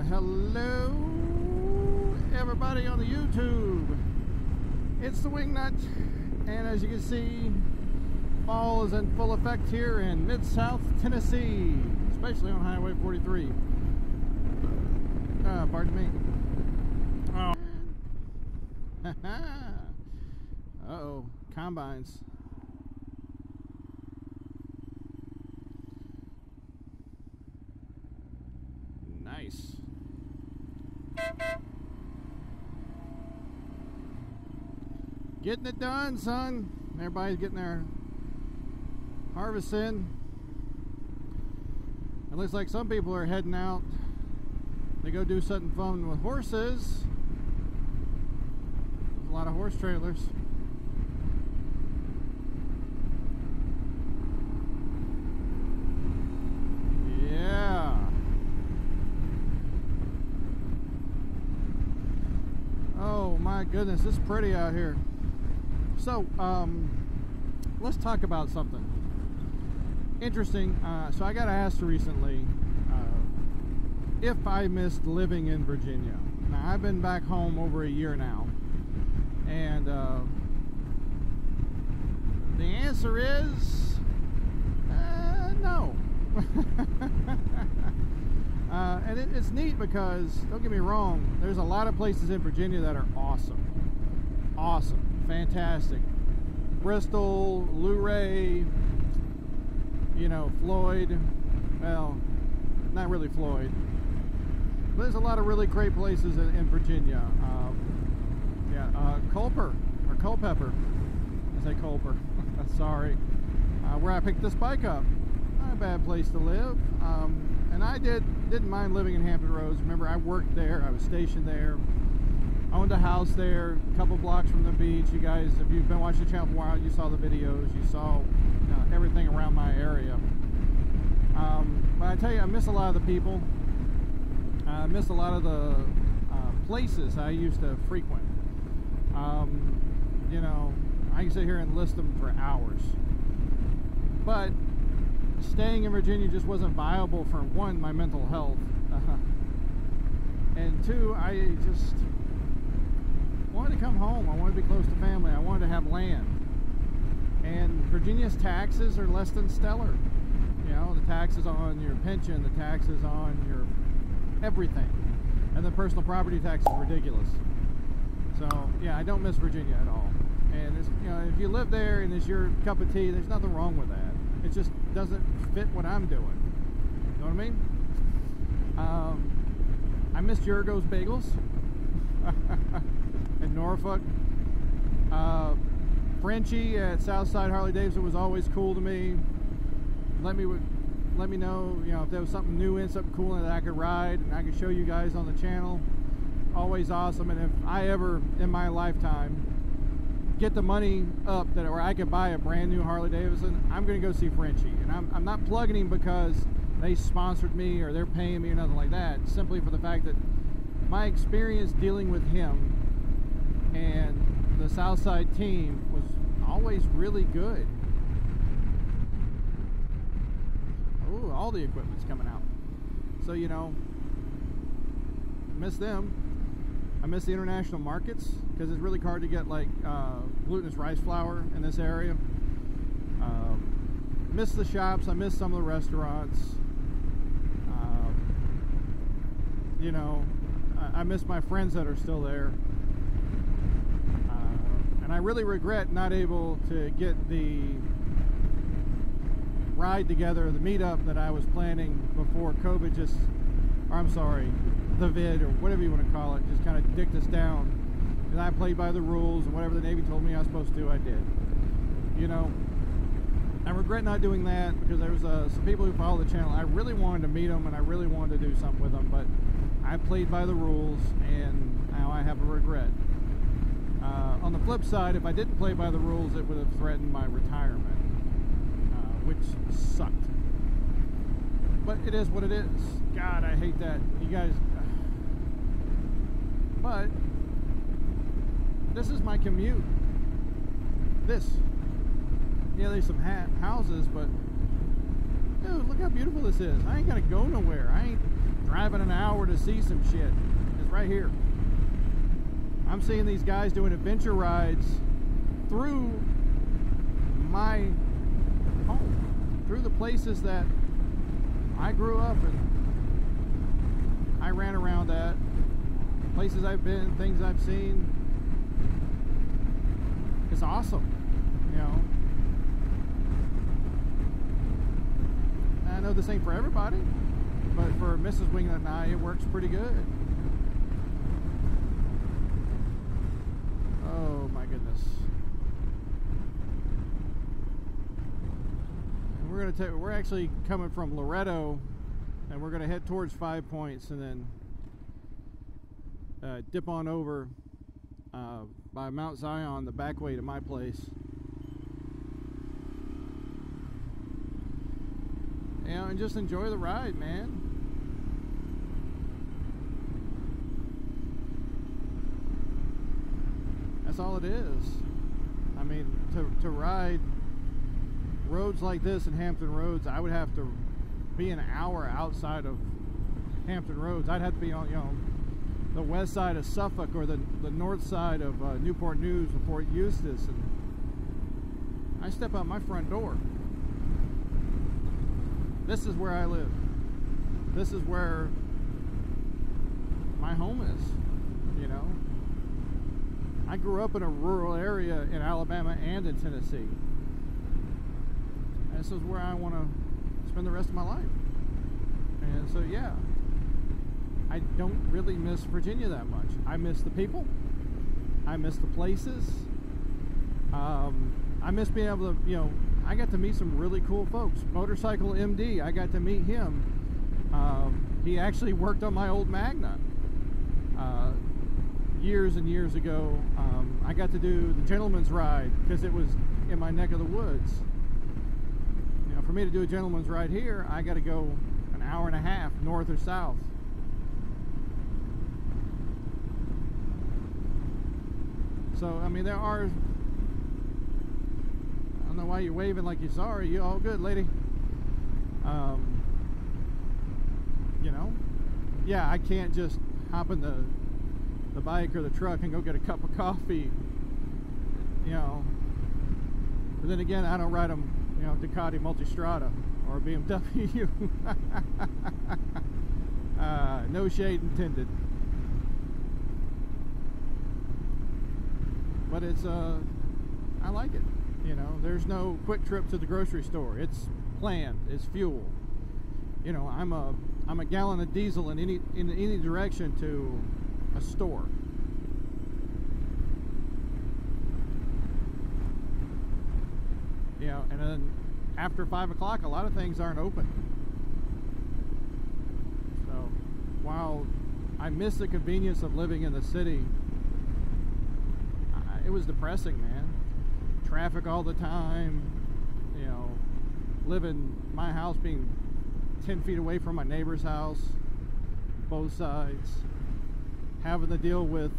Hello everybody on the YouTube. It's the Wingnut, and as you can see, fall is in full effect here in Mid-South Tennessee, especially on Highway 43. Pardon me. Oh. Uh-oh, combines. Nice. Getting it done, son. Everybody's getting their harvest in. It looks like some people are heading out. They go do something fun with horses. There's a lot of horse trailers. Yeah. Oh my goodness, it's pretty out here. So, let's talk about something interesting. So I got asked recently if I missed living in Virginia. Now, I've been back home over a year now, and the answer is no. And it's neat because, don't get me wrong, there's a lot of places in Virginia that are awesome, fantastic. Bristol, Luray, you know, Floyd, well, not really Floyd, but there's a lot of really great places in Virginia. Culper, or Culpeper, I say Culper, sorry, where I picked this bike up. Not a bad place to live. And I didn't mind living in Hampton Roads. Remember, I worked there, I was stationed there, owned a house there, a couple blocks from the beach. You guys, if you've been watching the channel for a while, you saw the videos, you saw everything around my area. But I tell you, I miss a lot of the people. I miss a lot of the places I used to frequent. You know, I can sit here and list them for hours. But staying in Virginia just wasn't viable for, one, my mental health, and two, I just wanted to come home. I wanted to be close to family. I wanted to have land. And Virginia's taxes are less than stellar. You know, the taxes on your pension, the taxes on your everything, and the personal property tax is ridiculous. So yeah, I don't miss Virginia at all. And it's, you know, if you live there and it's your cup of tea, there's nothing wrong with that. It just doesn't fit what I'm doing. You know what I mean? I miss Jericho's Bagels in Norfolk. Frenchie at Southside Harley Davidson was always cool to me. Let me know, you know, if there was something new and something cool that I could ride and I could show you guys on the channel. Always awesome. And if I ever in my lifetime get the money up that where I could buy a brand new Harley Davidson, I'm gonna go see Frenchie. And I'm not plugging him because they sponsored me or they're paying me or nothing like that. Simply for the fact that my experience dealing with him and the Southside team was always really good. Ooh, all the equipment's coming out. So, you know, miss them. I miss the international markets because it's really hard to get like glutinous rice flour in this area. Miss the shops. I miss some of the restaurants. You know, I miss my friends that are still there. And I really regret not able to get the ride together, the meetup that I was planning before COVID just, or I'm sorry, the vid, or whatever you want to call it, just kind of dicked us down. And I played by the rules, and whatever the Navy told me I was supposed to do, I did. You know, I regret not doing that because there was some people who follow the channel. I really wanted to meet them, and I really wanted to do something with them, but I played by the rules, and now I have a regret. On the flip side, if I didn't play by the rules, it would have threatened my retirement, which sucked. But it is what it is. God, I hate that. You guys... But this is my commute. This. Yeah, there's some houses, but dude, look how beautiful this is. I ain't gotta go nowhere. I ain't driving an hour to see some shit. It's right here. I'm seeing these guys doing adventure rides through my home, through the places that I grew up and I ran around at, places I've been, things I've seen. It's awesome, you know. I know this ain't for everybody, but for Mrs. Wingnut and I, it works pretty good. Oh my goodness. And we're actually coming from Loretto, and we're gonna head towards 5 Points, and then dip on over by Mount Zion, the back way to my place. You know, and just enjoy the ride, man. That's all it is. I mean, to ride roads like this in Hampton Roads, I would have to be an hour outside of Hampton Roads. I'd have to be on, you know, the west side of Suffolk or the north side of Newport News or Fort Eustis, and I step out my front door. This is where I live. This is where my home is, you know. I grew up in a rural area in Alabama and in Tennessee. And this is where I want to spend the rest of my life. And so, yeah, I don't really miss Virginia that much. I miss the people. I miss the places. I miss being able to, you know, I got to meet some really cool folks. Motorcycle MD, I got to meet him. He actually worked on my old Magna years and years ago. I got to do the gentleman's ride because it was in my neck of the woods. You know, for me to do a gentleman's ride here, I got to go an hour and a half north or south. So, I mean, there are, I don't know why you're waving like you're sorry. You all good, lady? You know, yeah, I can't just hop in the bike or the truck and go get a cup of coffee, you know. But then again, I don't ride them, you know, Ducati Multistrada or BMW. No shade intended. But it's, I like it. You know, there's no quick trip to the grocery store. It's planned. It's fuel. You know, I'm a gallon of diesel in any direction to a store. You know, and then after 5 o'clock, a lot of things aren't open. So while I miss the convenience of living in the city, it was depressing, man. Traffic all the time, you know, living my house being 10 feet away from my neighbor's house, both sides, having to deal with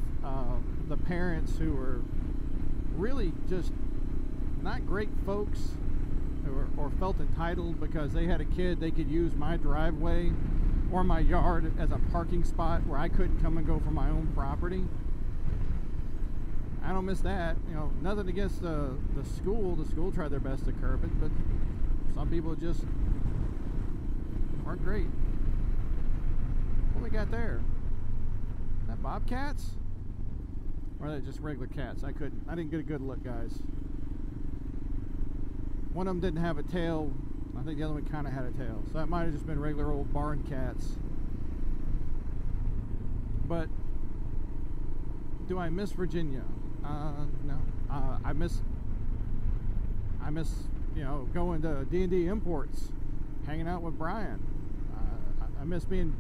the parents who are really just not great folks, or felt entitled because they had a kid they could use my driveway or my yard as a parking spot where I couldn't come and go from my own property. I don't miss that. You know, nothing against the school. The school tried their best to curb it, but some people just weren't great. What we got there? Is that bobcats? Or are they just regular cats? I didn't get a good look, guys. One of them didn't have a tail. I think the other one kind of had a tail. So that might have just been regular old barn cats. But do I miss Virginia? No. I miss, you know, going to D&D Imports, hanging out with Brian. I miss being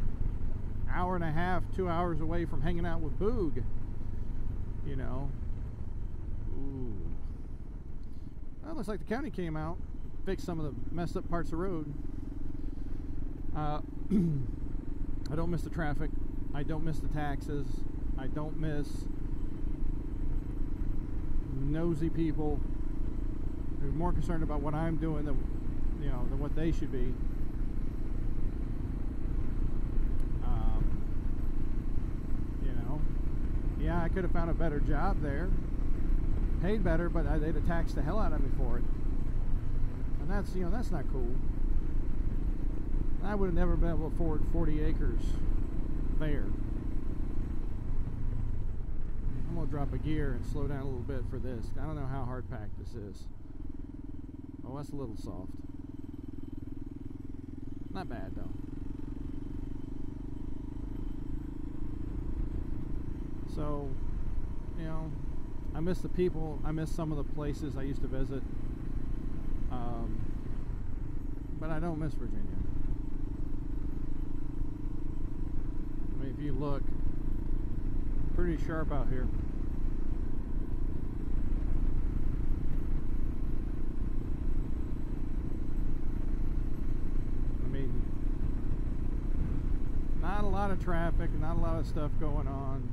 an hour and a half, 2 hours away from hanging out with Boog. You know. Ooh. Well, looks like the county came out, fixed some of the messed up parts of the road. I don't miss the traffic. I don't miss the taxes. I don't miss nosy people who are more concerned about what I'm doing than, you know, than what they should be. could have found a better job there, paid better, but they'd have taxed the hell out of me for it. And that's, you know, that's not cool. I would have never been able to afford 40 acres there. I'm going to drop a gear and slow down a little bit for this. I don't know how hard packed this is. Oh, that's a little soft. Not bad though. So, you know, I miss the people. I miss some of the places I used to visit. But I don't miss Virginia. I mean, if you look, pretty sharp out here. I mean, not a lot of traffic, not a lot of stuff going on.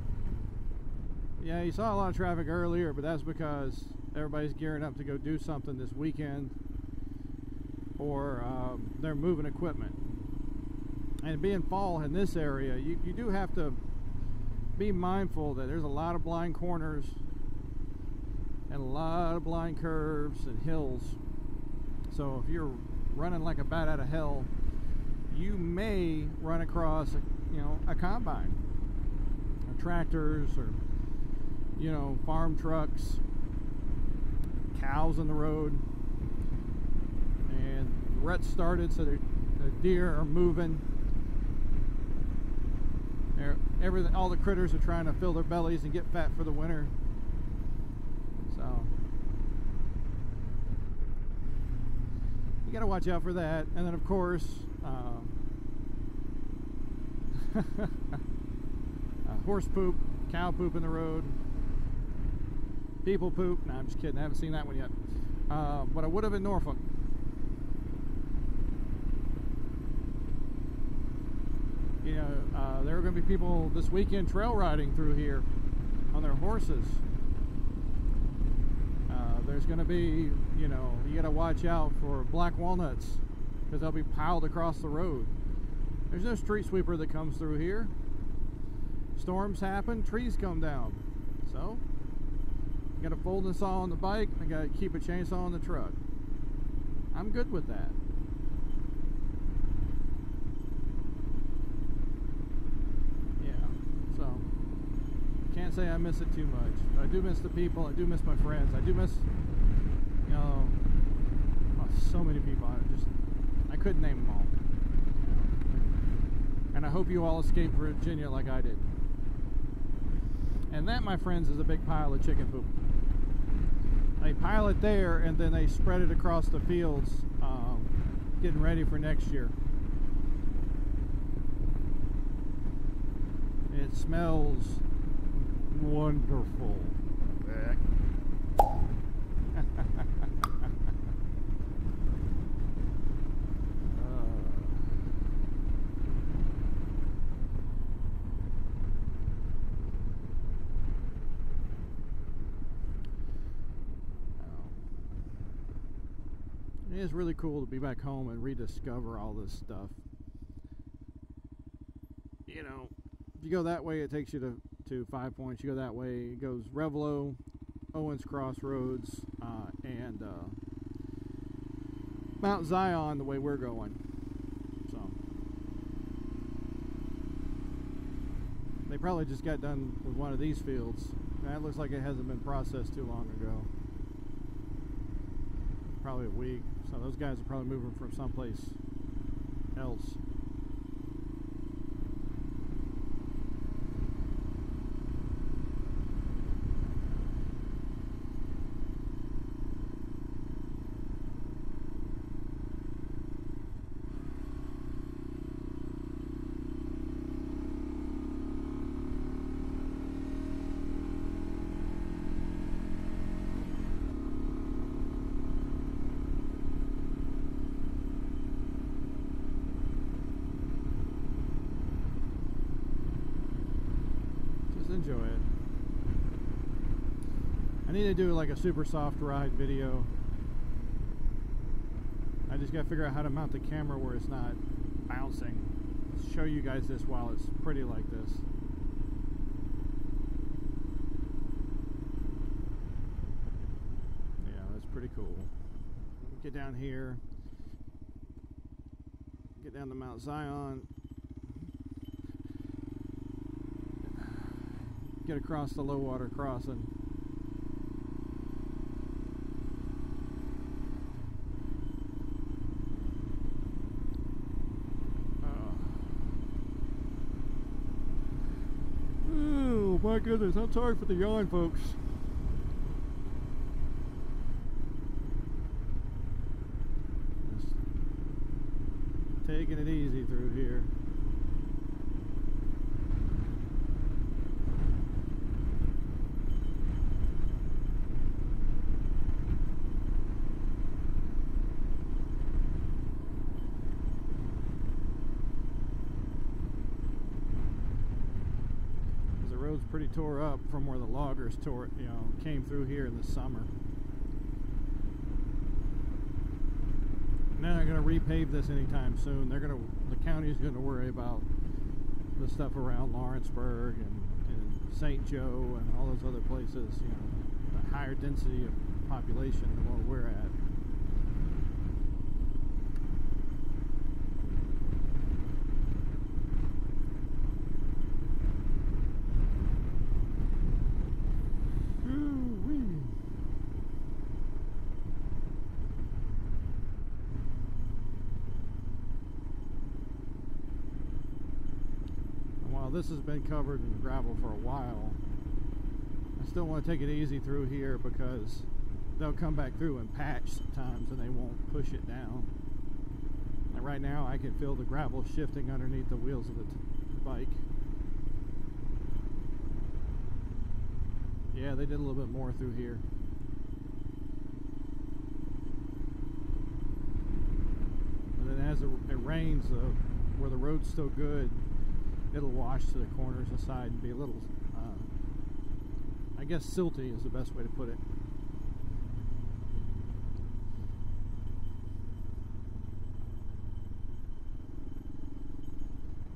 Yeah, you saw a lot of traffic earlier, but that's because everybody's gearing up to go do something this weekend, or they're moving equipment. And being fall in this area, you do have to be mindful that there's a lot of blind corners and a lot of blind curves and hills. So if you're running like a bat out of hell, you may run across a combine, or tractors, or farm trucks, cows on the road. And the rut's started, so the deer are moving. All the critters are trying to fill their bellies and get fat for the winter. So you got to watch out for that. And then, of course, horse poop, cow poop in the road, people poop. No, I'm just kidding. I haven't seen that one yet. But I would have in Norfolk. There are going to be people this weekend trail riding through here on their horses. There's going to be, you got to watch out for black walnuts because they'll be piled across the road. There's no street sweeper that comes through here. Storms happen, trees come down. So, you got a folding saw on the bike, I got to keep a chainsaw on the truck. I'm good with that. Can't say I miss it too much. I do miss the people. I do miss my friends. I do miss, so many people. I couldn't name them all. And I hope you all escaped Virginia like I did. And that, my friends, is a big pile of chicken poop. They pile it there, and then they spread it across the fields, getting ready for next year. It smells wonderful. It is really cool to be back home and rediscover all this stuff. If you go that way, it takes you to 5 Points. You go that way, it goes Revelo, Owens Crossroads, and Mount Zion the way we're going. So they probably just got done with one of these fields. That looks like it hasn't been processed too long ago. Probably a week. So those guys are probably moving from someplace else. Enjoy it. I need to do like a super soft ride video. I just got to figure out how to mount the camera where it's not bouncing. Show you guys this while it's pretty like this. pretty cool. Get down here, get down to Mount Zion, get across the low water crossing. Oh my goodness, I'm sorry for the yawn, folks. Just taking it easy through here. Pretty tore up from where the loggers came through here in the summer. And they're not going to repave this anytime soon. The county's going to worry about the stuff around Lawrenceburg and St. Joe and all those other places, the higher density of population than where we're at. This has been covered in gravel for a while. I still want to take it easy through here because they'll come back through and patch sometimes and they won't push it down. And right now I can feel the gravel shifting underneath the wheels of the bike. Yeah, they did a little bit more through here. And then as it rains, where the road's still good, it'll wash to the corners and side and be a little, I guess silty is the best way to put it.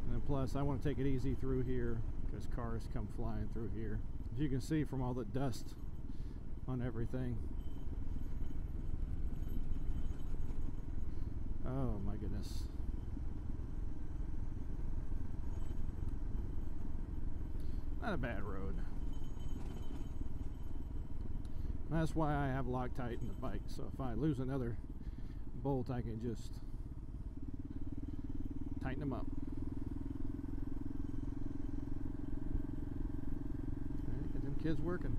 And then plus, I want to take it easy through here because cars come flying through here. As you can see from all the dust on everything. Oh my goodness. Not a bad road. That's why I have Loctite in the bike, so if I lose another bolt I can just tighten them up. Alright, get them kids working.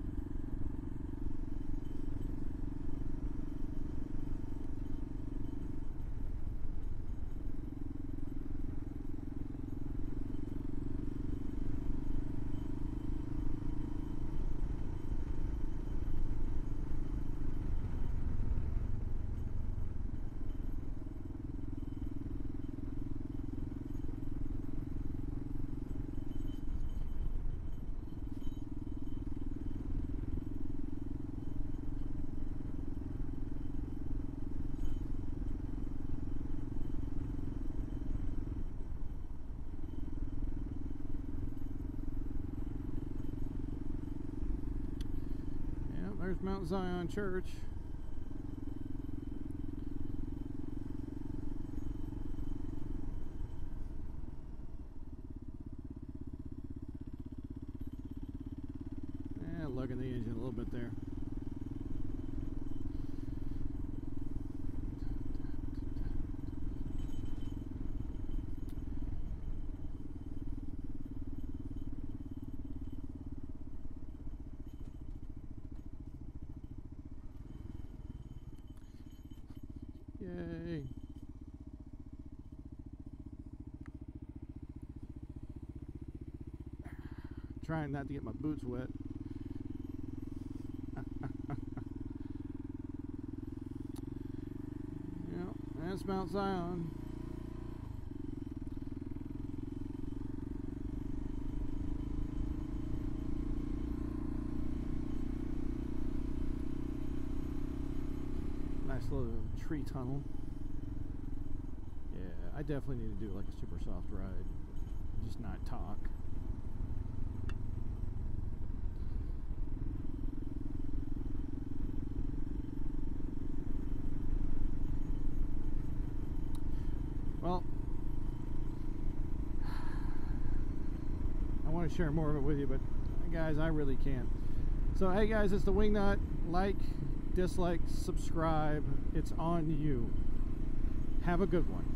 There's Mount Zion Church. Yeah, lugging the engine a little bit there. Yay. Trying not to get my boots wet. Yeah, that's Mount Zion. Nice little tree tunnel. Yeah, I definitely need to do like a super soft ride, just not talk. want to share more of it with you, but guys, I really can't. So hey guys, it's the Wingnut. Like, dislike, subscribe. It's on you. Have a good one.